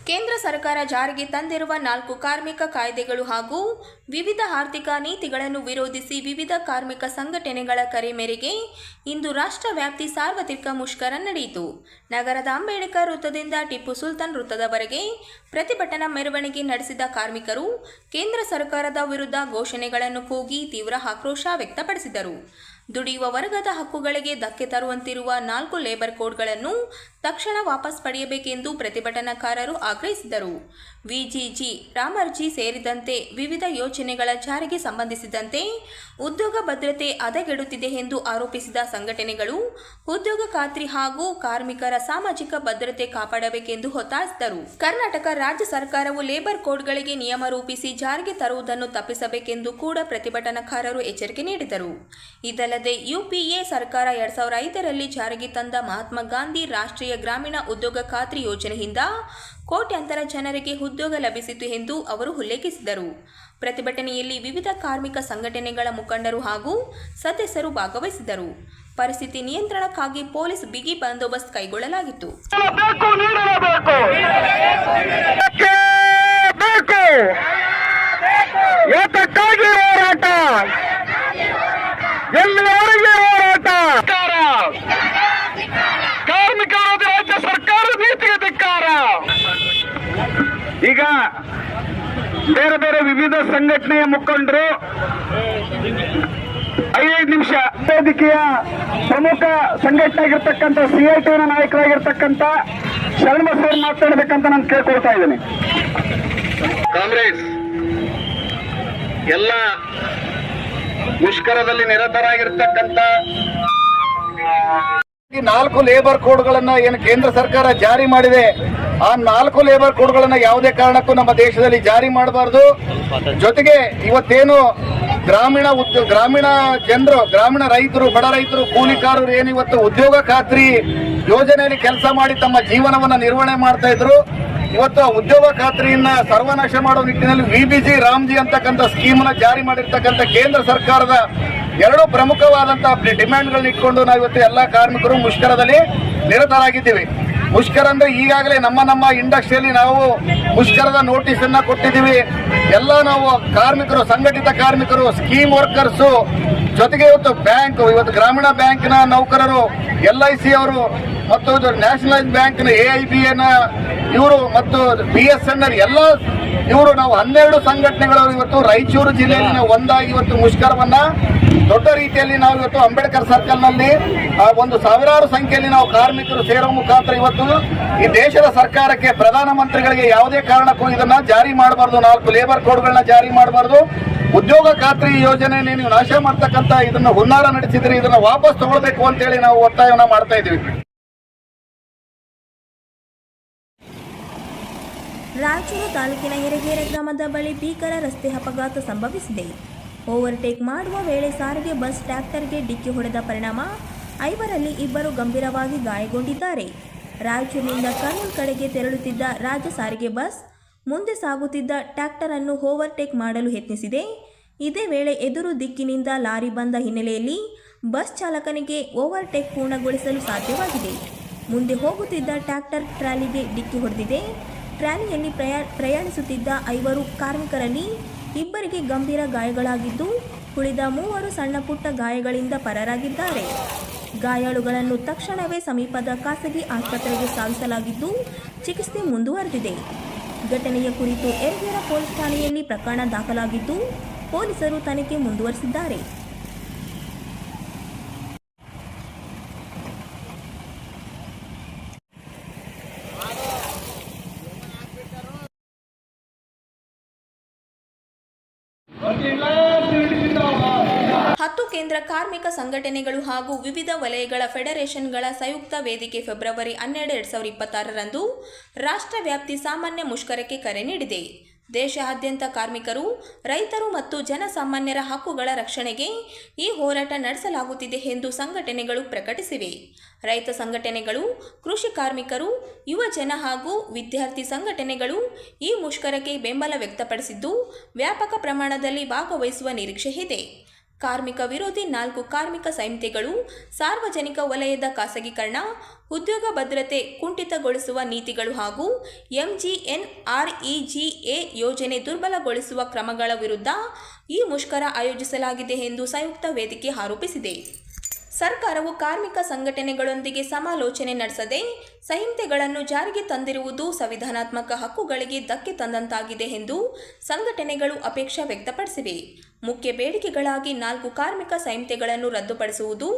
ಕೇಂದ್ರ ಸರ್ಕಾರ ಜಾರಿಗೆ ತಂದಿರುವ 4 ಕಾರ್ಮಿಕ ಕಾಯ್ದೆಗಳು ಹಾಗೂ ವಿವಿಧ ಆರ್ಥಿಕ ನೀತಿಗಳನ್ನು ವಿರೋಧಿಸಿ ವಿವಿಧ ಕಾರ್ಮಿಕ ಸಂಘಟನೆಗಳ ಕರೆ ಮೇರೆಗೆ ಇಂದು ರಾಷ್ಟ್ರವ್ಯಾಪಿ ಸಾರ್ವತ್ರಿಕ ಮುಷ್ಕರ ನಡೆಯಿತು. ನಗರದ ಅಂಬೇಡ್ಕರ್ ವೃತ್ತದಿಂದ ಟಿಪ್ಪು ಸುಲ್ತಾನ್ ವೃತ್ತದವರೆಗೆ ಪ್ರತಿಭಟನಾ ಮೆರವಣಿಗೆ ನಡೆಸಿದ ಕಾರ್ಮಿಕರು ಕೇಂದ್ರ ಸರ್ಕಾರದ ವಿರುದ್ಧ ಘೋಷಣೆಗಳನ್ನು ಕೂಗಿ ತೀವ್ರ ಆಕ್ರೋಶ ವ್ಯಕ್ತಪಡಿಸಿದರು. ದುಡಿಯುವ ವರ್ಗದ ಹಕ್ಕುಗಳಿಗೆ ಧಕ್ಕೆ ತರುವಂತಿರುವ 4 ಲೇಬರ್ ಕೋಡ್ಗಳನ್ನು ತಕ್ಷಣ ವಾಪಸ್ ಪಡೆಯಬೇಕೆಂದು ಪ್ರತಿಭಟನಾಕಾರರು ಆಗ್ರಹಿಸಿದರು. ವಿಜಿಜಿ, ರಾಮರ್ಜಿ ಸೇರಿದಂತೆ ವಿವಿಧ ಯೋಜನೆಗಳ ಜಾರಿಗೆ ಸಂಬಂಧಿಸಿದಂತೆ ಉದ್ಯೋಗ ಭದ್ರತೆ ಹದಗೆಡುತ್ತಿದೆ ಎಂದು ಆರೋಪಿಸಿದ ಸಂಘಟನೆಗಳು ಉದ್ಯೋಗ ಖಾತ್ರಿ ಹಾಗೂ ಕಾರ್ಮಿಕರ ಸಾಮಾಜಿಕ ಭದ್ರತೆ ಕಾಪಾಡಬೇಕೆಂದು ಒತ್ತಾಯಿಸಿದರು. ಕರ್ನಾಟಕ ರಾಜ್ಯ ಸರ್ಕಾರವು ಲೇಬರ್ ಕೋಡ್ಗಳಿಗೆ ನಿಯಮ ರೂಪಿಸಿ ಜಾರಿಗೆ ತರುವುದನ್ನು ತಪ್ಪಿಸಬೇಕೆಂದು ಕೂಡ ಪ್ರತಿಭಟನಾಕಾರರು ಎಚ್ಚರಿಕೆ ನೀಡಿದರು. ಇದಲ್ಲದೆ ಯುಪಿಎ ಸರ್ಕಾರ 2005ರಲ್ಲಿ ಜಾರಿಗೆ ತಂದ ಮಹಾತ್ಮ ಗಾಂಧಿ ರಾಷ್ಟ್ರೀಯ ಗ್ರಾಮೀಣ ಉದ್ಯೋಗ ಖಾತ್ರಿ ಯೋಜನೆಯಿಂದ ಕೋಟ್ಯಾಂತರ ಜನರಿಗೆ ಉದ್ಯೋಗ ಲಭಿಸಿತು ಎಂದು ಅವರು ಉಲ್ಲೇಖಿಸಿದರು. ಪ್ರತಿಭಟನೆಯಲ್ಲಿ ವಿವಿಧ ಕಾರ್ಮಿಕ ಸಂಘಟನೆಗಳ ಮುಖಂಡರು ಹಾಗೂ ಸದಸ್ಯರು ಭಾಗವಹಿಸಿದರು. ಪರಿಸ್ಥಿತಿ ನಿಯಂತ್ರಣಕ್ಕಾಗಿ ಪೊಲೀಸ್ ಬಿಗಿ ಬಂದೋಬಸ್ತ್ ಕೈಗೊಳ್ಳಲಾಗಿತ್ತು. ಈಗ ಬೇರೆ ಬೇರೆ ವಿವಿಧ ಸಂಘಟನೆಯ ಮುಖಂಡರು 5 ನಿಮಿಷ ವೇದಿಕೆಯ ಪ್ರಮುಖ ಸಂಘಟನೆ ಆಗಿರ್ತಕ್ಕಂಥ ಸಿಐಟಿನ ನಾಯಕರಾಗಿರ್ತಕ್ಕಂಥ ಶರಣಬಸವರು ಮಾತಾಡಬೇಕಂತ ನಾನು ಕೇಳ್ಕೊಳ್ತಾ ಇದ್ದೇನೆ. ಕಾಂಗ್ರೆಸ್ ಎಲ್ಲ ಮುಷ್ಕರದಲ್ಲಿ ನಿರತರಾಗಿರ್ತಕ್ಕಂಥ 4 ಲೇಬರ್ ಕೋಡ್ಗಳನ್ನ ಏನು ಕೇಂದ್ರ ಸರ್ಕಾರ ಜಾರಿ ಮಾಡಿದೆ, ಆ 4 ಲೇಬರ್ ಕೋಡ್ಗಳನ್ನ ಯಾವುದೇ ಕಾರಣಕ್ಕೂ ನಮ್ಮ ದೇಶದಲ್ಲಿ ಜಾರಿ ಮಾಡಬಾರದು. ಜೊತೆಗೆ ಇವತ್ತೇನು ಗ್ರಾಮೀಣ ಜನರು, ಗ್ರಾಮೀಣ ರೈತರು, ಬಡ ರೈತರು, ಕೂಲಿಕಾರರು ಏನು ಇವತ್ತು ಉದ್ಯೋಗ ಖಾತ್ರಿ ಯೋಜನೆಯಲ್ಲಿ ಕೆಲಸ ಮಾಡಿ ತಮ್ಮ ಜೀವನವನ್ನ ನಿರ್ವಹಣೆ ಮಾಡ್ತಾ ಇದ್ರು, ಇವತ್ತು ಆ ಉದ್ಯೋಗ ಖಾತ್ರಿಯನ್ನ ಸರ್ವನಾಶ ಮಾಡುವ ನಿಟ್ಟಿನಲ್ಲಿ ವಿಬಿಜಿ ರಾಮ್ಜಿ ಅಂತಕ್ಕಂಥ ಸ್ಕೀಮ್ ನ ಜಾರಿ ಮಾಡಿರ್ತಕ್ಕಂಥ ಕೇಂದ್ರ ಸರ್ಕಾರದ 2 ಪ್ರಮುಖವಾದಂತಹ ಡಿಮ್ಯಾಂಡ್ಗಳನ್ನ ಇಟ್ಕೊಂಡು ನಾವು ಇವತ್ತು ಎಲ್ಲಾ ಕಾರ್ಮಿಕರು ಮುಷ್ಕರದಲ್ಲಿ ನಿರತರಾಗಿದ್ದೀವಿ. ಮುಷ್ಕರ ಅಂದ್ರೆ ಈಗಾಗಲೇ ನಮ್ಮ ಇಂಡಸ್ಟ್ರಿಯಲ್ಲಿ ನಾವು ಮುಷ್ಕರದ ನೋಟಿಸ್ ಅನ್ನ ಕೊಟ್ಟಿದ್ದೀವಿ. ಎಲ್ಲ ನಾವು ಕಾರ್ಮಿಕರು, ಸಂಘಟಿತ ಕಾರ್ಮಿಕರು, ಸ್ಕೀಮ್ ವರ್ಕರ್ಸ್, ಜೊತೆಗೆ ಇವತ್ತು ಗ್ರಾಮೀಣ ಬ್ಯಾಂಕ್ನ ನೌಕರರು, LIC ಅವರು ಮತ್ತು ನ್ಯಾಷನಲೈಸ್ ಬ್ಯಾಂಕ್ನ AIBನ ಇವರು ಮತ್ತು BSNL ಎಲ್ಲ ಇವರು ನಾವು 12 ಸಂಘಟನೆಗಳು ಇವತ್ತು ರಾಯಚೂರು ಜಿಲ್ಲೆಯಲ್ಲಿ ನಾವು ಒಂದಾಗಿ ಇವತ್ತು ಮುಷ್ಕರವನ್ನ ದೊಡ್ಡ ರೀತಿಯಲ್ಲಿ ನಾವು ಇವತ್ತು ಅಂಬೇಡ್ಕರ್ ಸರ್ಕಲ್ ನಲ್ಲಿ ಒಂದು ಸಾವಿರಾರು ಸಂಖ್ಯೆಯಲ್ಲಿ ನಾವು ಕಾರ್ಮಿಕರು ಸೇರುವ ಮುಖಾಂತರ ಇವತ್ತು ಈ ದೇಶದ ಸರ್ಕಾರಕ್ಕೆ, ಪ್ರಧಾನಮಂತ್ರಿಗಳಿಗೆ ಯಾವುದೇ ಕಾರಣಕ್ಕೂ ಇದನ್ನ ಜಾರಿ ಮಾಡಬಾರ್ದು, 4 ಲೇಬರ್ ಕೋಡ್ಗಳನ್ನ ಜಾರಿ ಮಾಡಬಾರ್ದು. ಉದ್ಯೋಗ ಖಾತ್ರಿ ಯೋಜನೆ ನೀವು ನಾಶ ಮಾಡ್ತಕ್ಕಂಥ ಇದನ್ನ ಹುನ್ನಾರ ನಡೆಸಿದ್ರೆ ಇದನ್ನ ವಾಪಸ್ ತಗೊಳ್ಬೇಕು ಅಂತೇಳಿ ನಾವು ಒತ್ತಾಯವನ್ನ ಮಾಡ್ತಾ ಇದ್ದೀವಿ. ರಾಯಚೂರು ತಾಲೂಕಿನ ಹಿರಗೇರೆ ಗ್ರಾಮದ ಬಳಿ ಭೀಕರ ರಸ್ತೆ ಅಪಘಾತ ಸಂಭವಿಸಿದೆ. ಓವರ್ಟೇಕ್ ಮಾಡುವ ವೇಳೆ ಸಾರಿಗೆ ಬಸ್ ಟ್ರ್ಯಾಕ್ಟರ್ಗೆ ಡಿಕ್ಕಿ ಹೊಡೆದ ಪರಿಣಾಮ 5ರಲ್ಲಿ 2 ಗಂಭೀರವಾಗಿ ಗಾಯಗೊಂಡಿದ್ದಾರೆ. ರಾಯಚೂರಿನಿಂದ ಕರ್ನೂಲ್ ಕಡೆಗೆ ತೆರಳುತ್ತಿದ್ದ ರಾಜ್ಯ ಸಾರಿಗೆ ಬಸ್ ಮುಂದೆ ಸಾಗುತ್ತಿದ್ದ ಟ್ರ್ಯಾಕ್ಟರ್ ಅನ್ನು ಓವರ್ಟೇಕ್ ಮಾಡಲು ಯತ್ನಿಸಿದೆ. ಇದೇ ವೇಳೆ ಎದುರು ದಿಕ್ಕಿನಿಂದ ಲಾರಿ ಬಂದ ಹಿನ್ನೆಲೆಯಲ್ಲಿ ಬಸ್ ಚಾಲಕನಿಗೆ ಓವರ್ಟೇಕ್ ಪೂರ್ಣಗೊಳಿಸಲು ಸಾಧ್ಯವಾಗಿದೆ. ಮುಂದೆ ಹೋಗುತ್ತಿದ್ದ ಟ್ರ್ಯಾಕ್ಟರ್ ಟ್ರಾಲಿಗೆ ಡಿಕ್ಕಿ ಹೊಡೆದಿದೆ. ಟ್ರಾಲಿಯಲ್ಲಿ ಪ್ರಯಾಣಿಸುತ್ತಿದ್ದ 5 ಕಾರ್ಮಿಕರಲ್ಲಿ 2ರಿಗೆ ಗಂಭೀರ ಗಾಯಗಳಾಗಿದ್ದು, ಉಳಿದ 3 ಸಣ್ಣ ಪುಟ್ಟ ಗಾಯಗಳಿಂದ ಪರಾರಾಗಿದ್ದಾರೆ. ಗಾಯಾಳುಗಳನ್ನು ತಕ್ಷಣವೇ ಸಮೀಪದ ಖಾಸಗಿ ಆಸ್ಪತ್ರೆಗೆ ಸಾಗಿಸಲಾಗಿದ್ದು ಚಿಕಿತ್ಸೆ ಮುಂದುವರೆದಿದೆ. ಘಟನೆಯ ಕುರಿತು ಯರಗೇರ ಪೊಲೀಸ್ ಠಾಣೆಯಲ್ಲಿ ಪ್ರಕರಣ ದಾಖಲಾಗಿದ್ದು ಪೊಲೀಸರು ತನಿಖೆ ಮುಂದುವರೆಸಿದ್ದಾರೆ. ಕೇಂದ್ರ ಕಾರ್ಮಿಕ ಸಂಘಟನೆಗಳು ಹಾಗೂ ವಿವಿಧ ವಲಯಗಳ ಫೆಡರೇಷನ್ಗಳ ಸಂಯುಕ್ತ ವೇದಿಕೆ ಫೆಬ್ರವರಿ 12, 2026ರಂದು ರಾಷ್ಟ್ರವ್ಯಾಪಿ ಸಾಮಾನ್ಯ ಮುಷ್ಕರಕ್ಕೆ ಕರೆ ನೀಡಿದೆ. ದೇಶಾದ್ಯಂತ ಕಾರ್ಮಿಕರು, ರೈತರು ಮತ್ತು ಜನಸಾಮಾನ್ಯರ ಹಕ್ಕುಗಳ ರಕ್ಷಣೆಗೆ ಈ ಹೋರಾಟ ನಡೆಸಲಾಗುತ್ತಿದೆ ಎಂದು ಸಂಘಟನೆಗಳು ಪ್ರಕಟಿಸಿವೆ. ರೈತ ಸಂಘಟನೆಗಳು, ಕೃಷಿ ಕಾರ್ಮಿಕರು, ಯುವಜನ ಹಾಗೂ ವಿದ್ಯಾರ್ಥಿ ಸಂಘಟನೆಗಳು ಈ ಮುಷ್ಕರಕ್ಕೆ ಬೆಂಬಲ ವ್ಯಕ್ತಪಡಿಸಿದ್ದು, ವ್ಯಾಪಕ ಪ್ರಮಾಣದಲ್ಲಿ ಭಾಗವಹಿಸುವ ನಿರೀಕ್ಷೆ ಇದೆ. ಕಾರ್ಮಿಕ ವಿರೋಧಿ 4 ಕಾರ್ಮಿಕ ಸಂಹಿತೆಗಳು, ಸಾರ್ವಜನಿಕ ವಲಯದ ಖಾಸಗೀಕರಣ, ಉದ್ಯೋಗ ಭದ್ರತೆ ಕುಂಠಿತಗೊಳಿಸುವ ನೀತಿಗಳು ಹಾಗೂ MGNREGA ಯೋಜನೆ ದುರ್ಬಲಗೊಳಿಸುವ ಕ್ರಮಗಳ ವಿರುದ್ಧ ಈ ಮುಷ್ಕರ ಆಯೋಜಿಸಲಾಗಿದೆ ಎಂದು ಸಂಯುಕ್ತ ವೇದಿಕೆ ಆರೋಪಿಸಿದೆ. ಸರ್ಕಾರವು ಕಾರ್ಮಿಕ ಸಂಘಟನೆಗಳೊಂದಿಗೆ ಸಮಾಲೋಚನೆ ನಡೆಸದೆ ಸಂಹಿತೆಗಳನ್ನು ಜಾರಿಗೆ ತಂದಿರುವುದು ಸಂವಿಧಾನಾತ್ಮಕ ಹಕ್ಕುಗಳಿಗೆ ಧಕ್ಕೆ ತಂದಂತಾಗಿದೆ ಎಂದು ಸಂಘಟನೆಗಳು ಆಕ್ಷೇಪ ವ್ಯಕ್ತಪಡಿಸಿವೆ. ಮುಖ್ಯ ಬೇಡಿಕೆಗಳಾಗಿ 4 ಕಾರ್ಮಿಕ ಸಂಹಿತೆಗಳನ್ನು ರದ್ದುಪಡಿಸುವುದು,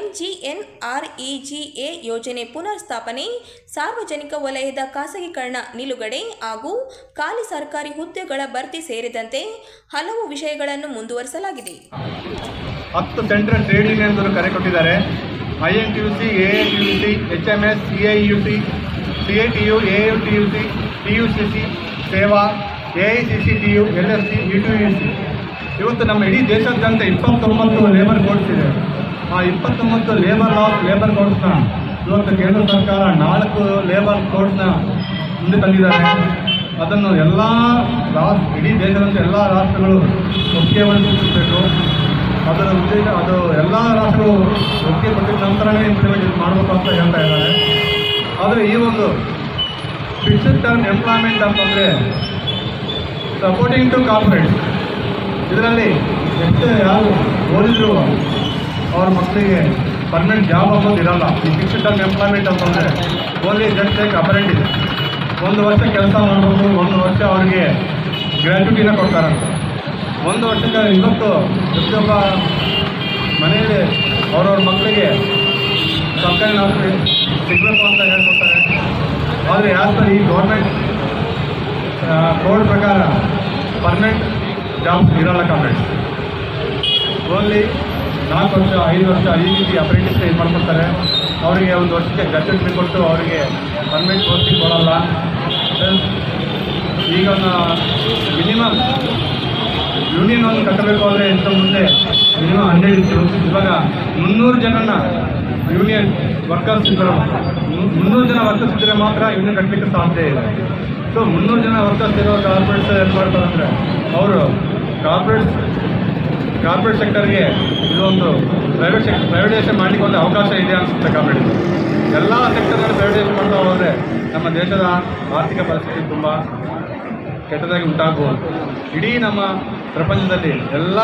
MGNREGA ಯೋಜನೆ ಪುನರ್ಸ್ಥಾಪನೆ, ಸಾರ್ವಜನಿಕ ವಲಯದ ಖಾಸಗೀಕರಣ ನಿಲುಗಡೆ ಹಾಗೂ ಖಾಲಿ ಸರ್ಕಾರಿ ಹುದ್ದೆಗಳ ಭರ್ತಿ ಸೇರಿದಂತೆ ಹಲವು ವಿಷಯಗಳನ್ನು ಮುಂದುವರಿಸಲಾಗಿದೆ. 10 ಸೆಂಟ್ರಲ್ ಟ್ರೇಡ್ ಯೂನಿಯನ್ಗಳು ಕರೆ ಕೊಟ್ಟಿದ್ದಾರೆ. INTUC, ANTUC, HMS, CIUC, CITU, AUTUC, TUCC, ಸೇವಾ, AICCTU, LSC, UTUC. ಇವತ್ತು ನಮ್ಮ ಇಡೀ ದೇಶಾದ್ಯಂತ 29 ಲೇಬರ್ ಕೋಡ್ಸ್ ಇದೆ. ಆ 29 ಲೇಬರ್ ಕೋಡ್ಸ್ನ ಇವತ್ತು ಕೇಂದ್ರ ಸರ್ಕಾರ 4 ಲೇಬರ್ ಕೋಡ್ಸ್ನ ಮುಂದೆ ತಂದಿದ್ದಾರೆ. ಅದನ್ನು ಇಡೀ ದೇಶದಂತ ಎಲ್ಲ ರಾಷ್ಟ್ರಗಳು ಒಪ್ಪಿಗೆಯನ್ನು ಸೂಚಿಸಬೇಕು. ಅದರ ಉದ್ದೇಶ ಅದು ಎಲ್ಲ ರಾಷ್ಟ್ರಗಳು ಒಪ್ಪಿಗೆ ಕೊಟ್ಟಿದ ನಂತರನೇ ಇಂಪ್ಲಿಮೆಂಟ್ ಮಾಡಬೇಕು ಅಂತ ಹೇಳ್ತಾ ಇದ್ದಾರೆ. ಆದರೆ ಈ ಒಂದು ಫಿಕ್ಸ್ಡ್ ಟರ್ಮ್ ಎಂಪ್ಲಾಯ್ಮೆಂಟ್ ಅಂತಂದರೆ ಸಪೋರ್ಟಿಂಗ್ ಟು ಕಾರ್ಪೊರೇಟ್, ಇದರಲ್ಲಿ ಎಷ್ಟು ಯಾರು ಓದಿದ್ರು ಅವ್ರ ಮಕ್ಕಳಿಗೆ ಪರ್ಮನೆಂಟ್ ಜಾಬ್ ಅನ್ನೋದು ಇರಲ್ಲ. ಈ ಫಿಕ್ಸ್ಡ್ ಟರ್ಮ್ ಎಂಪ್ಲಾಯ್ಮೆಂಟ್ ಅಂತಂದರೆ ಓನ್ಲಿ ಜಸ್ಟ್ ಲೈಕ್ ಅಪರೆಂಟಿಸ್, 1 ವರ್ಷ ಕೆಲಸ ಮಾಡಬೇಕು, 1 ವರ್ಷ ಅವರಿಗೆ ಗ್ರ್ಯಾಚ್ಯುಟಿನ ಕೊಡ್ತಾರಂತೆ. 1 ವರ್ಷಕ್ಕೆ ಇವತ್ತು ಪ್ರತಿಯೊಬ್ಬ ಮನೆಯಲ್ಲಿ ಅವ್ರವ್ರ ಮಕ್ಕಳಿಗೆ ಸರ್ಕಾರಿ ನೌಕರಿ ಸಿಗಬೇಕು ಅಂತ ಹೇಳ್ಕೊಡ್ತಾರೆ. ಆದರೆ ಯಾರು ಈ ಗೌರ್ಮೆಂಟ್ ಕೋಡ್ ಪ್ರಕಾರ ಪರ್ಮನೆಂಟ್ ಜಾಬ್ ಇರಲ್ಲ. ಕಾಂಗ್ರೆಸ್ ಓನ್ಲಿ 4 ವರ್ಷ 5 ವರ್ಷ ಈ ರೀತಿ ಅಪ್ರೆಂಟಿಸ್ ಇದು ಮಾಡ್ಕೊಡ್ತಾರೆ. ಅವರಿಗೆ 1 ವರ್ಷಕ್ಕೆ ಗ್ರ್ಯಾಚ್ಯುಟಿ ಕೊಟ್ಟು ಅವರಿಗೆ ಪರ್ಮನೆಂಟ್ ಪೋಸ್ಟಿಂಗ್ ಕೊಡಲ್ಲ. ಈಗ ಮಿನಿಮಮ್ ಯೂನಿಯನ್ ಒಂದು ಕಟ್ಟಬೇಕು ಅಂದರೆ ಇಂಥ ಮುಂದೆ ಮಿನಿಮಮ್ 100 ಇತ್ತು. ಇವಾಗ 300 ಜನನ ಯೂನಿಯನ್ ವರ್ಕರ್ಸ್ ಇದ್ದರು. 300 ಜನ ವರ್ಕರ್ಸ್ ಇದ್ದರೆ ಮಾತ್ರ ಯೂನಿಯನ್ ಕಟ್ಟಲಿಕ್ಕೆ ಸಾಧ್ಯ ಇದೆ. ಸೊ 300 ಜನ ವರ್ಕರ್ಸ್ ಇರೋ ಕಾರ್ಪೊರೇಟ್ಸ್ ಏನು ಮಾಡ್ತಾರೆ ಅಂದರೆ ಅವರು ಕಾರ್ಪೊರೇಟ್ ಸೆಕ್ಟರ್ಗೆ ಇದೊಂದು ಪ್ರೈವೇಟೈಸೇಷನ್ ಮಾಡಲಿಕ್ಕೆ ಒಂದು ಅವಕಾಶ ಇದೆ ಅನಿಸುತ್ತೆ. ಕಾರ್ಪೊರೇಟ್ ಎಲ್ಲ ಸೆಕ್ಟರ್ನಲ್ಲಿ ಪ್ರೈವೇಟೈಸೇಷನ್ ಮಾಡ್ತಾ ಹೋದರೆ ನಮ್ಮ ದೇಶದ ಆರ್ಥಿಕ ಪರಿಸ್ಥಿತಿ ತುಂಬ ಕೆಟ್ಟದಾಗಿ ಉಂಟಾಗಬಹುದು. ಇಡೀ ನಮ್ಮ ಪ್ರಪಂಚದಲ್ಲಿ ಎಲ್ಲ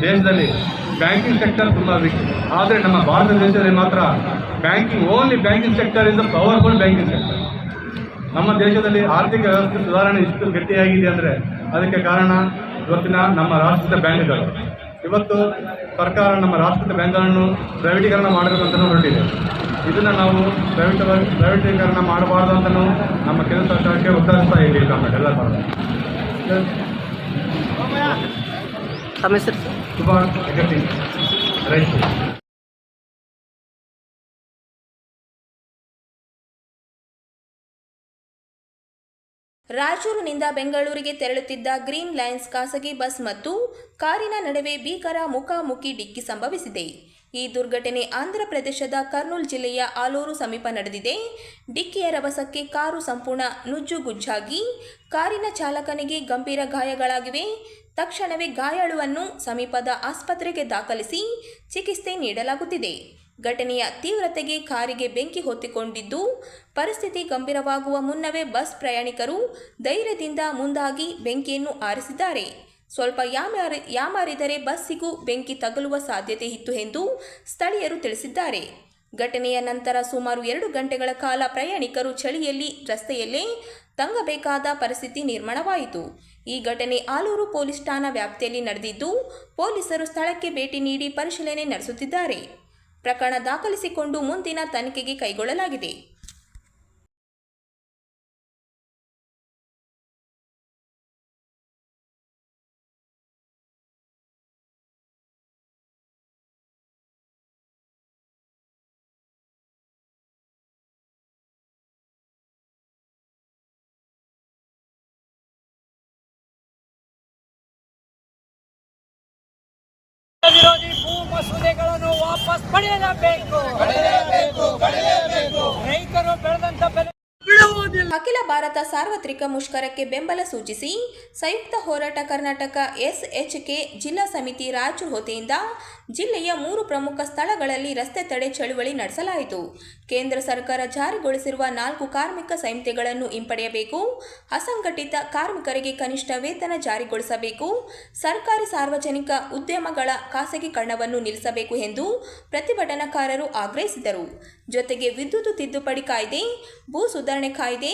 ದೇಶದಲ್ಲಿ ಬ್ಯಾಂಕಿಂಗ್ ಸೆಕ್ಟರ್ ತುಂಬ ವೀಕ್. ಆದರೆ ನಮ್ಮ ಭಾರತ ದೇಶದಲ್ಲಿ ಮಾತ್ರ only banking sector is the powerful banking sector. ನಮ್ಮ ದೇಶದಲ್ಲಿ ಆರ್ಥಿಕ ವ್ಯವಸ್ಥೆ ಸುಧಾರಣೆ ಇಷ್ಟು ಗಟ್ಟಿಯಾಗಿದೆ ಅಂದರೆ ಅದಕ್ಕೆ ಕಾರಣ ಇವತ್ತಿನ ನಮ್ಮ ರಾಷ್ಟ್ರೀಯ ಬ್ಯಾಂಕ್ಗಳು. ಇವತ್ತು ಸರ್ಕಾರ ನಮ್ಮ ರಾಷ್ಟ್ರೀಯ ಬ್ಯಾಂಕ್ಗಳನ್ನು ಪ್ರೈವೇಟೀಕರಣ ಮಾಡಬೇಕಂತ ಹೊರಟಿದೆ. ಇದನ್ನು ನಾವು ಪ್ರೈವೇಟೀಕರಣ ಮಾಡಬಾರ್ದು ಅಂತಲೂ ನಮ್ಮ ಕೇಂದ್ರ ಸರ್ಕಾರಕ್ಕೆ ಒತ್ತಾಯಿಸ್ತಾ ಇದ್ದೀವಿ. ಗೌರ್ಮೆಂಟ್ ಎಲ್ಲ ಸುಭಾಷ್ ಜಗತಿ ರೈತರು. ರಾಯಚೂರಿನಿಂದ ಬೆಂಗಳೂರಿಗೆ ತೆರಳುತ್ತಿದ್ದ ಗ್ರೀನ್ ಲೈನ್ಸ್ ಖಾಸಗಿ ಬಸ್ ಮತ್ತು ಕಾರಿನ ನಡುವೆ ಭೀಕರ ಮುಖಾಮುಖಿ ಡಿಕ್ಕಿ ಸಂಭವಿಸಿದೆ. ಈ ದುರ್ಘಟನೆ ಆಂಧ್ರ ಪ್ರದೇಶದ ಕರ್ನೂಲ್ ಜಿಲ್ಲೆಯ ಆಲೂರು ಸಮೀಪ ನಡೆದಿದೆ. ಡಿಕ್ಕಿಯ ರಭಸಕ್ಕೆ ಕಾರು ಸಂಪೂರ್ಣ ನುಜ್ಜುಗುಜ್ಜಾಗಿ ಕಾರಿನ ಚಾಲಕನಿಗೆ ಗಂಭೀರ ಗಾಯಗಳಾಗಿವೆ. ತಕ್ಷಣವೇ ಗಾಯಾಳುವನ್ನು ಸಮೀಪದ ಆಸ್ಪತ್ರೆಗೆ ದಾಖಲಿಸಿ ಚಿಕಿತ್ಸೆ ನೀಡಲಾಗುತ್ತಿದೆ. ಘಟನೆಯ ತೀವ್ರತೆಗೆ ಕಾರಿಗೆ ಬೆಂಕಿ ಹೊತ್ತಿಕೊಂಡಿದ್ದು, ಪರಿಸ್ಥಿತಿ ಗಂಭೀರವಾಗುವ ಮುನ್ನವೇ ಬಸ್ ಪ್ರಯಾಣಿಕರು ಧೈರ್ಯದಿಂದ ಮುಂದಾಗಿ ಬೆಂಕಿಯನ್ನು ಆರಿಸಿದ್ದಾರೆ. ಸ್ವಲ್ಪ ಯಾಮಾರಿದರೆ ಬಸ್ಸಿಗೂ ಬೆಂಕಿ ತಗುಲುವ ಸಾಧ್ಯತೆ ಇತ್ತು ಎಂದು ಸ್ಥಳೀಯರು ತಿಳಿಸಿದ್ದಾರೆ. ಘಟನೆಯ ನಂತರ ಸುಮಾರು 2 ಗಂಟೆಗಳ ಕಾಲ ಪ್ರಯಾಣಿಕರು ಚಳಿಯಲ್ಲಿ ರಸ್ತೆಯಲ್ಲೇ ತಂಗಬೇಕಾದ ಪರಿಸ್ಥಿತಿ ನಿರ್ಮಾಣವಾಯಿತು. ಈ ಘಟನೆ ಆಲೂರು ಪೊಲೀಸ್ ಠಾಣಾ ವ್ಯಾಪ್ತಿಯಲ್ಲಿ ನಡೆದಿದ್ದು, ಪೊಲೀಸರು ಸ್ಥಳಕ್ಕೆ ಭೇಟಿ ನೀಡಿ ಪರಿಶೀಲನೆ ನಡೆಸುತ್ತಿದ್ದಾರೆ. ಪ್ರಕರಣ ದಾಖಲಿಸಿಕೊಂಡು ಮುಂದಿನ ತನಿಖೆಗೆ ಕೈಗೊಳ್ಳಲಾಗಿದೆ. ಮಸೂದೆಗಳನ್ನು ವಾಪಸ್ ಪಡೆಯಲೇಬೇಕು. ರೈತರು ಬೆಳೆದಂತ ಬೆಲೆ ಬಿಡುವುದಿಲ್ಲ. ಅಖಿಲ ಭಾರತ ಸಾರ್ವತ್ರಿಕ ಮುಷ್ಕರಕ್ಕೆ ಬೆಂಬಲ ಸೂಚಿಸಿ ಸಂಯುಕ್ತ ಹೋರಾಟ ಕರ್ನಾಟಕ SHK ಜಿಲ್ಲಾ ಸಮಿತಿ ರಾಯಚೂರು ವತಿಯಿಂದ ಜಿಲ್ಲೆಯ 3 ಪ್ರಮುಖ ಸ್ಥಳಗಳಲ್ಲಿ ರಸ್ತೆ ತಡೆ ಚಳುವಳಿ ನಡೆಸಲಾಯಿತು. ಕೇಂದ್ರ ಸರ್ಕಾರ ಜಾರಿಗೊಳಿಸಿರುವ 4 ಕಾರ್ಮಿಕ ಸಂಹಿತೆಗಳನ್ನು ಹಿಂಪಡೆಯಬೇಕು, ಅಸಂಘಟಿತ ಕಾರ್ಮಿಕರಿಗೆ ಕನಿಷ್ಠ ವೇತನ ಜಾರಿಗೊಳಿಸಬೇಕು, ಸರ್ಕಾರಿ ಸಾರ್ವಜನಿಕ ಉದ್ಯಮಗಳ ಖಾಸಗೀಕರಣವನ್ನು ನಿಲ್ಲಿಸಬೇಕು ಎಂದು ಪ್ರತಿಭಟನಾಕಾರರು ಆಗ್ರಹಿಸಿದರು. ಜೊತೆಗೆ ವಿದ್ಯುತ್ ತಿದ್ದುಪಡಿ ಕಾಯ್ದೆ, ಭೂ ಸುಧಾರಣೆ ಕಾಯ್ದೆ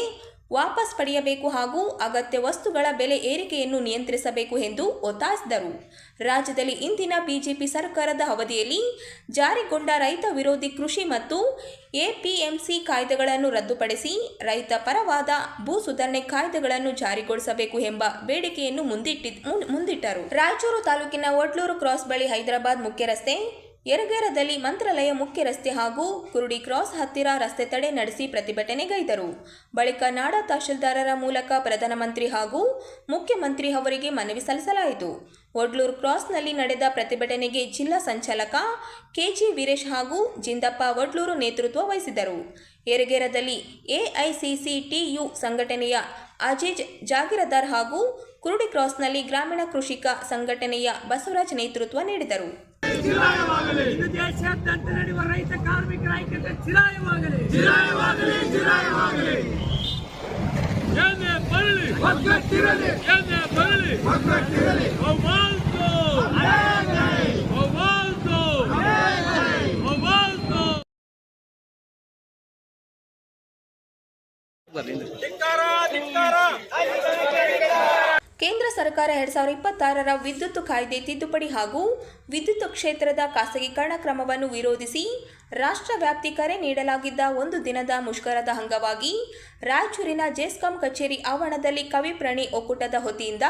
ವಾಪಸ್ ಪಡೆಯಬೇಕು ಹಾಗೂ ಅಗತ್ಯ ವಸ್ತುಗಳ ಬೆಲೆ ಏರಿಕೆಯನ್ನು ನಿಯಂತ್ರಿಸಬೇಕು ಎಂದು ಒತ್ತಾಯಿಸಿದರು. ರಾಜ್ಯದಲ್ಲಿ ಇಂದಿನ ಬಿಜೆಪಿ ಸರ್ಕಾರದ ಅವಧಿಯಲ್ಲಿ ಜಾರಿಗೊಂಡ ರೈತ ವಿರೋಧಿ ಕೃಷಿ ಮತ್ತು APMC ಕಾಯ್ದೆಗಳನ್ನು ರದ್ದುಪಡಿಸಿ ರೈತ ಪರವಾದ ಭೂ ಸುಧಾರಣೆ ಕಾಯ್ದೆಗಳನ್ನು ಜಾರಿಗೊಳಿಸಬೇಕು ಎಂಬ ಬೇಡಿಕೆಯನ್ನು ಮುಂದಿಟ್ಟರು. ರಾಯಚೂರು ತಾಲೂಕಿನ ಒಡ್ಲೂರು ಕ್ರಾಸ್ ಬಳಿ ಹೈದರಾಬಾದ್ ಮುಖ್ಯ ರಸ್ತೆ, ಯರಗೇರದಲ್ಲಿ ಮಂತ್ರಾಲಯ ಮುಖ್ಯ ರಸ್ತೆ ಹಾಗೂ ಕುರುಡಿ ಕ್ರಾಸ್ ಹತ್ತಿರ ರಸ್ತೆ ತಡೆ ನಡೆಸಿ ಪ್ರತಿಭಟನೆಗೈದರು. ಬಳಿಕ ನಾಡ ತಹಶೀಲ್ದಾರರ ಮೂಲಕ ಪ್ರಧಾನಮಂತ್ರಿ ಹಾಗೂ ಮುಖ್ಯಮಂತ್ರಿ ಅವರಿಗೆ ಮನವಿ ಸಲ್ಲಿಸಲಾಯಿತು. ಒಡ್ಲೂರು ಕ್ರಾಸ್ನಲ್ಲಿ ನಡೆದ ಪ್ರತಿಭಟನೆಗೆ ಜಿಲ್ಲಾ ಸಂಚಾಲಕ KG ವೀರೇಶ್ ಹಾಗೂ ಜಿಂದಪ್ಪ ಒಡ್ಲೂರು ನೇತೃತ್ವ ವಹಿಸಿದರು. ಯರಗೇರದಲ್ಲಿ AICCTU ಸಂಘಟನೆಯ ಅಜೀಜ್ ಜಾಗೀರದಾರ್ ಹಾಗೂ ಕುರುಡಿ ಕ್ರಾಸ್ನಲ್ಲಿ ಗ್ರಾಮೀಣ ಕೃಷಿಕ ಸಂಘಟನೆಯ ಬಸವರಾಜ್ ನೇತೃತ್ವ ನೀಡಿದರು. ಇದು ದೇಶಾದ್ಯಂತ ನಡೆಯುವ ರೈತ ಕಾರ್ಮಿಕರ ಐಕ್ಯತೆ ಚಿರಾಯವಾಗಲಿ. ಕೇಂದ್ರ ಸರ್ಕಾರ 2026ರ ವಿದ್ಯುತ್ ಕಾಯ್ದೆ ತಿದ್ದುಪಡಿ ಹಾಗೂ ವಿದ್ಯುತ್ ಕ್ಷೇತ್ರದ ಖಾಸಗೀಕರಣ ಕ್ರಮವನ್ನು ವಿರೋಧಿಸಿ ರಾಷ್ಟ್ರ ವ್ಯಾಪ್ತಿ ಕರೆ ನೀಡಲಾಗಿದ್ದ 1 ದಿನದ ಮುಷ್ಕರದ ಅಂಗವಾಗಿ ರಾಯಚೂರಿನ ಜೆಸ್ಕಾಂ ಕಚೇರಿ ಆವರಣದಲ್ಲಿ ಕವಿಪ್ರಾಣಿ ಒಕ್ಕೂಟದ ವತಿಯಿಂದ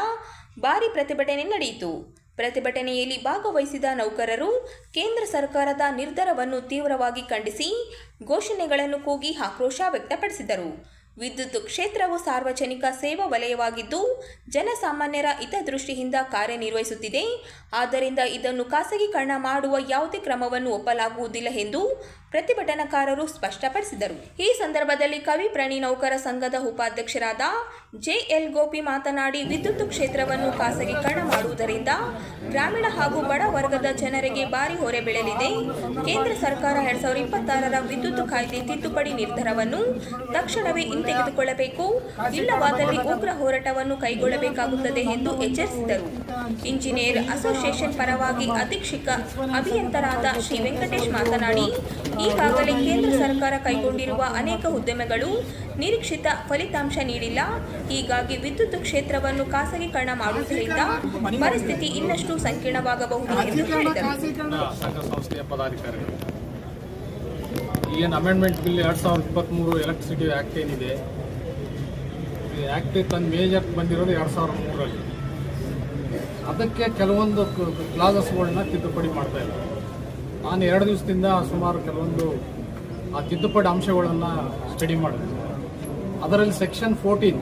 ಭಾರೀ ಪ್ರತಿಭಟನೆ ನಡೆಯಿತು. ಪ್ರತಿಭಟನೆಯಲ್ಲಿ ಭಾಗವಹಿಸಿದ ನೌಕರರು ಕೇಂದ್ರ ಸರ್ಕಾರದ ನಿರ್ಧಾರವನ್ನು ತೀವ್ರವಾಗಿ ಖಂಡಿಸಿ ಘೋಷಣೆಗಳನ್ನು ಕೂಗಿ ಆಕ್ರೋಶ ವ್ಯಕ್ತಪಡಿಸಿದರು. ವಿದ್ಯುತ್ ಕ್ಷೇತ್ರವು ಸಾರ್ವಜನಿಕ ಸೇವಾ ವಲಯವಾಗಿದ್ದು ಜನಸಾಮಾನ್ಯರ ಹಿತದೃಷ್ಟಿಯಿಂದ ಕಾರ್ಯನಿರ್ವಹಿಸುತ್ತಿದೆ. ಆದ್ದರಿಂದ ಇದನ್ನು ಖಾಸಗೀಕರಣ ಮಾಡುವ ಯಾವುದೇ ಕ್ರಮವನ್ನು ಒಪ್ಪಲಾಗುವುದಿಲ್ಲ ಎಂದು ಪ್ರತಿಭಟನಾಕಾರರು ಸ್ಪಷ್ಟಪಡಿಸಿದರು. ಈ ಸಂದರ್ಭದಲ್ಲಿ ಕವಿಪ್ರಾಣಿ ನೌಕರ ಸಂಘದ ಉಪಾಧ್ಯಕ್ಷರಾದ JL ಗೋಪಿ ಮಾತನಾಡಿ, ವಿದ್ಯುತ್ ಕ್ಷೇತ್ರವನ್ನು ಖಾಸಗೀಕರಣ ಮಾಡುವುದರಿಂದ ಗ್ರಾಮೀಣ ಹಾಗೂ ಬಡ ವರ್ಗದ ಜನರಿಗೆ ಭಾರಿ ಹೊರೆ ಬೀಳಲಿದೆ. ಕೇಂದ್ರ ಸರ್ಕಾರ 2026ರ ವಿದ್ಯುತ್ ಕಾಯ್ದೆ ತಿದ್ದುಪಡಿ ನಿರ್ಧಾರವನ್ನು ತಕ್ಷಣವೇ ಹಿಂತೆಗೆದುಕೊಳ್ಳಬೇಕು, ಇಲ್ಲವಾದಲ್ಲಿ ಉಗ್ರ ಹೋರಾಟವನ್ನು ಕೈಗೊಳ್ಳಬೇಕಾಗುತ್ತದೆ ಎಂದು ಎಚ್ಚರಿಸಿದರು. ಇಂಜಿನಿಯರ್ ಅಸೋಸಿಯೇಷನ್ ಪರವಾಗಿ ಅಧೀಕ್ಷಕ ಅಭಿಯಂತರಾದ ಶ್ರೀ ವೆಂಕಟೇಶ್ ಮಾತನಾಡಿ, ಈಗಾಗಲೇ ಕೇಂದ್ರ ಸರ್ಕಾರ ಕೈಗೊಂಡಿರುವ ಅನೇಕ ಉದ್ಯಮಗಳು ನಿರೀಕ್ಷಿತ ಫಲಿತಾಂಶ ನೀಡಿಲ್ಲ. ಹೀಗಾಗಿ ವಿದ್ಯುತ್ ಕ್ಷೇತ್ರವನ್ನು ಖಾಸಗೀಕರಣ ಮಾಡುವುದರಿಂದ ಪರಿಸ್ಥಿತಿ ಇನ್ನಷ್ಟು ಸಂಕೀರ್ಣವಾಗಬಹುದು ಎಂದು ಹೇಳಿದರು. ಸಂಘ ಸಂಸ್ಥೆಯ ಪದಾಧಿಕಾರಿಗಳು ಏನು ಅಮೆಂಡ್ಮೆಂಟ್ ಬಿಲ್ 2023 ಎಲೆಕ್ಟ್ರಿಸಿಟಿ ಆ್ಯಕ್ಟ್ ಏನಿದೆ, ಈ ಆ್ಯಕ್ಟ್ ತಂದು ಮೇಜರ್ ಬಂದಿರೋದು 2003ರಲ್ಲಿ. ಅದಕ್ಕೆ ಕೆಲವೊಂದು ಕ್ಲಾಸಸ್ಗಳನ್ನ ತಿದ್ದುಪಡಿ ಮಾಡ್ತಾ ಇದ್ದಾರೆ. ನಾನು 2 ದಿವಸದಿಂದ ಸುಮಾರು ಕೆಲವೊಂದು ಆ ತಿದ್ದುಪಡಿ ಅಂಶಗಳನ್ನು ಸ್ಟಡಿ ಮಾಡಿದೆ. ಅದರಲ್ಲಿ ಸೆಕ್ಷನ್ 14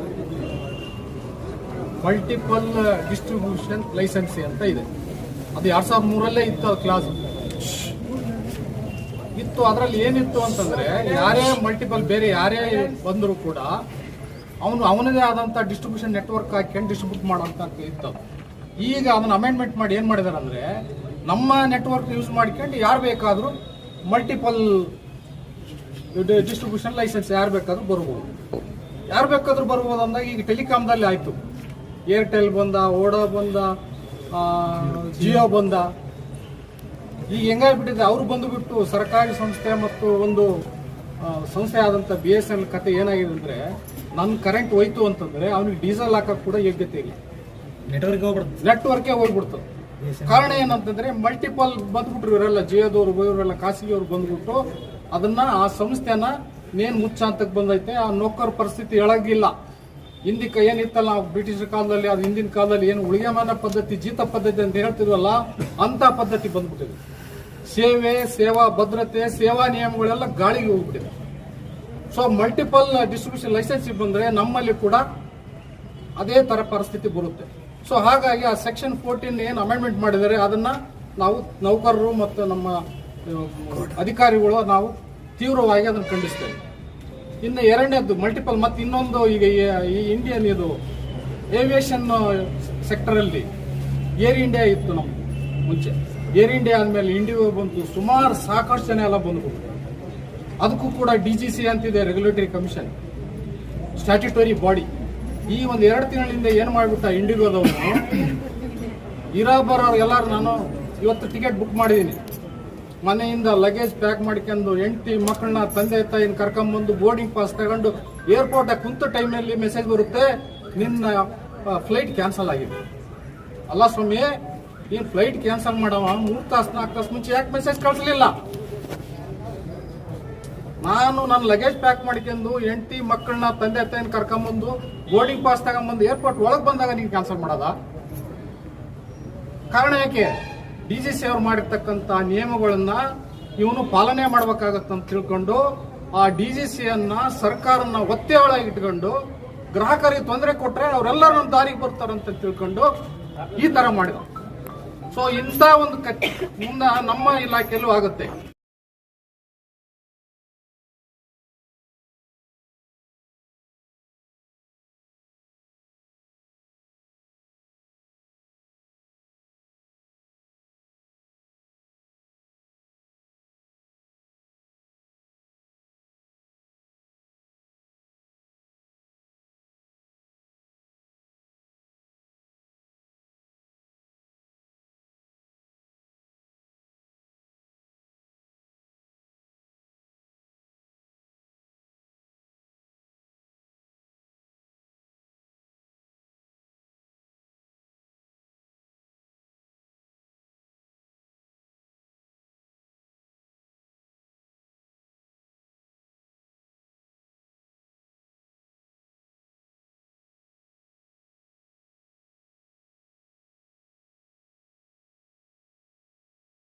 ಮಲ್ಟಿಪಲ್ ಡಿಸ್ಟ್ರಿಬ್ಯೂಷನ್ ಲೈಸೆನ್ಸಿ ಅಂತ ಇದೆ. ಅದು 2003ರಲ್ಲೇ ಇತ್ತು ಕ್ಲಾಸ್ ಇತ್ತು. ಅದರಲ್ಲಿ ಏನಿತ್ತು ಅಂತಂದರೆ, ಯಾರೇ ಮಲ್ಟಿಪಲ್ ಬೇರೆ ಯಾರೇ ಬಂದರೂ ಕೂಡ ಅವನದೇ ಆದಂಥ ಡಿಸ್ಟ್ರಿಬ್ಯೂಷನ್ ನೆಟ್ವರ್ಕ್ ಹಾಕೊಂಡು ಡಿಸ್ಟ್ರಿಬ್ಯೂಟ್ ಮಾಡೋಂಥ ಇತ್ತು. ಈಗ ಅದನ್ನು ಅಮೆಂಡ್ಮೆಂಟ್ ಮಾಡಿ ಏನು ಮಾಡಿದ್ದಾರೆ ಅಂದರೆ, ನಮ್ಮ ನೆಟ್ವರ್ಕ್ ಯೂಸ್ ಮಾಡ್ಕೊಂಡು ಯಾರು ಬೇಕಾದರೂ ಮಲ್ಟಿಪಲ್ ಡಿಸ್ಟ್ರಿಬ್ಯೂಷನ್ ಲೈಸೆನ್ಸ್ ಯಾರು ಬೇಕಾದರೂ ಬರ್ಬೋದು ಅಂದಾಗ ಈಗ ಟೆಲಿಕಾಮ್ದಲ್ಲಿ ಆಯಿತು. ಏರ್ಟೆಲ್ ಬಂದ, ಓಡೋ ಬಂದ, ಜಿಯೋ ಬಂದ. ಈಗ ಹೆಂಗಾಗ್ಬಿಟ್ಟಿದೆ, ಅವರು ಬಂದುಬಿಟ್ಟು ಸರ್ಕಾರಿ ಸಂಸ್ಥೆ ಮತ್ತು ಒಂದು ಸಂಸ್ಥೆ ಆದಂಥ BSNL ಕತೆ ಏನಾಗಿದೆ ಅಂದರೆ, ನನ್ನ ಕರೆಂಟ್ ಹೋಯ್ತು ಅಂತಂದರೆ ಅವನಿಗೆ ಡೀಸೆಲ್ ಹಾಕೋಕ್ಕೆ ಕೂಡ ಯೋಗ್ಯತೆ ಇಲ್ಲ, ನೆಟ್ವರ್ಕೇ ಹೋಗ್ಬಿಡ್ತದೆ. ಕಾರಣ ಏನಂತಂದರೆ, ಮಲ್ಟಿಪಲ್ ಬಂದ್ಬಿಟ್ರು ಇವರೆಲ್ಲ, ಜಿಯೋದವರು ಇವರೆಲ್ಲ ಖಾಸಗಿಯವರು ಬಂದ್ಬಿಟ್ಟು ಅದನ್ನು ಆ ಸಂಸ್ಥೆನ ನೇನು ಮುಚ್ಚಾಂತಕ್ಕೆ ಬಂದೈತೆ. ಆ ನೌಕರ ಪರಿಸ್ಥಿತಿ ಹೇಳಂಗಿಲ್ಲ. ಹಿಂದಕ್ಕೆ ಏನಿತ್ತಲ್ಲ, ನಾವು ಬ್ರಿಟಿಷ್ ಕಾಲದಲ್ಲಿ, ಅದು ಹಿಂದಿನ ಕಾಲದಲ್ಲಿ ಏನು ಉಳಿಗೆಮಾನ ಪದ್ಧತಿ, ಜೀತ ಪದ್ಧತಿ ಅಂತ ಹೇಳ್ತಿದ್ವಲ್ಲ, ಅಂಥ ಪದ್ಧತಿ ಬಂದ್ಬಿಟ್ಟಿದೆ. ಸೇವೆ, ಸೇವಾ ಭದ್ರತೆ, ಸೇವಾ ನಿಯಮಗಳೆಲ್ಲ ಗಾಳಿಗೆ ಹೋಗ್ಬಿಟ್ಟಿದೆ. ಸೊ ಮಲ್ಟಿಪಲ್ ಡಿಸ್ಟ್ರಿಬ್ಯೂಷನ್ ಲೈಸೆನ್ಸಿಗೆ ಬಂದರೆ ನಮ್ಮಲ್ಲಿ ಕೂಡ ಅದೇ ಥರ ಪರಿಸ್ಥಿತಿ ಬರುತ್ತೆ. ಸೊ ಹಾಗಾಗಿ ಆ ಸೆಕ್ಷನ್ 14 ಏನು ಅಮೆಂಡ್ಮೆಂಟ್ ಮಾಡಿದ್ದಾರೆ ಅದನ್ನು ನಾವು ನೌಕರರು ಮತ್ತು ನಮ್ಮ ಅಧಿಕಾರಿಗಳು ನಾವು ತೀವ್ರವಾಗಿ ಅದನ್ನು ಖಂಡಿಸ್ತೇವೆ. ಇನ್ನು ಎರಡನೇದ್ದು ಮಲ್ಟಿಪಲ್, ಮತ್ತು ಇನ್ನೊಂದು ಈಗ ಈ ಇಂಡಿಯನ್ ಇದು ಏವಿಯೇಷನ್ ಸೆಕ್ಟರಲ್ಲಿ ಏರ್ ಇಂಡಿಯಾ ಇತ್ತು ನಮ್ದು ಮುಂಚೆ. ಏರ್ ಇಂಡಿಯಾ ಆದಮೇಲೆ ಇಂಡಿಗೋ ಬಂತು, ಸುಮಾರು ಸಾಕಷ್ಟು ಜನ ಎಲ್ಲ ಬಂದ್ಬಿಟ್ಟು ಅದಕ್ಕೂ ಕೂಡ DGC ಅಂತಿದೆ, ರೆಗ್ಯುಲೇಟರಿ ಕಮಿಷನ್, ಸ್ಟ್ಯಾಟ್ಯುಟರಿ ಬಾಡಿ. ಈ ಒಂದು 2 ತಿಂಗಳಿಂದ ಏನು ಮಾಡಿಬಿಟ್ಟ ಇಂಡಿಗೋದವರು, ಬರೋರು ಎಲ್ಲರೂ, ನಾನು ಇವತ್ತು ಟಿಕೆಟ್ ಬುಕ್ ಮಾಡಿದ್ದೀನಿ, ಮನೆಯಿಂದ ಲಗೇಜ್ ಪ್ಯಾಕ್ ಮಾಡ್ಕೊಂಡು ಹೆಂಡತಿ ಮಕ್ಕಳನ್ನ ತಂದೆ ತಾಯಿನ ಕರ್ಕೊಂಬಂದು ಬೋರ್ಡಿಂಗ್ ಪಾಸ್ ತಗೊಂಡು ಏರ್ಪೋರ್ಟ್ ಕುಂತ ಟೈಮಲ್ಲಿ ಮೆಸೇಜ್ ಬರುತ್ತೆ, ನಿನ್ನ ಫ್ಲೈಟ್ ಕ್ಯಾನ್ಸಲ್ ಆಗಿದೆ. ಅಲ್ಲ ಸ್ವಾಮಿ, ನೀನು ಫ್ಲೈಟ್ ಕ್ಯಾನ್ಸಲ್ ಮಾಡವ 3 ತಾಸು 4 ತಾಸು ಮುಂಚೆ ಯಾಕೆ ಮೆಸೇಜ್ ಕಳಿಸಲಿಲ್ಲ? ನಾನು ನನ್ನ ಲಗೇಜ್ ಪ್ಯಾಕ್ ಮಾಡ್ಕೊಂಡು ಹೆಂಡತಿ ಮಕ್ಕಳನ್ನ ತಂದೆ ತಾಯಿನ ಕರ್ಕೊಂಬಂದು ಬೋರ್ಡಿಂಗ್ ಪಾಸ್ ತಗೊಂಬಂದು ಏರ್ಪೋರ್ಟ್ ಒಳಗೆ ಬಂದಾಗ ನೀವು ಕ್ಯಾನ್ಸಲ್ ಮಾಡೋದ? ಕಾರಣ ಯಾಕೆ? DGC ಅವ್ರು ಮಾಡಿರ್ತಕ್ಕಂಥ ನಿಯಮಗಳನ್ನ ಇವನು ಪಾಲನೆ ಮಾಡ್ಬೇಕಾಗತ್ತಂತ ತಿಳ್ಕೊಂಡು ಆ DGCಯನ್ನ ಸರ್ಕಾರನ ಒತ್ತೆ ಒಳಗಿಟ್ಕೊಂಡು ಗ್ರಾಹಕರಿಗೆ ತೊಂದರೆ ಕೊಟ್ರೆ ಅವರೆಲ್ಲರೂ ನಮ್ಮ ದಾರಿಗೆ ಬರ್ತಾರಂತ ತಿಳ್ಕೊಂಡು ಈ ತರ ಮಾಡಿದ. ಸೊ ಇಂಥ ಒಂದು ಮುಂದೆ ನಮ್ಮ ಇಲಾಖೆಯಲ್ಲೂ ಆಗುತ್ತೆ.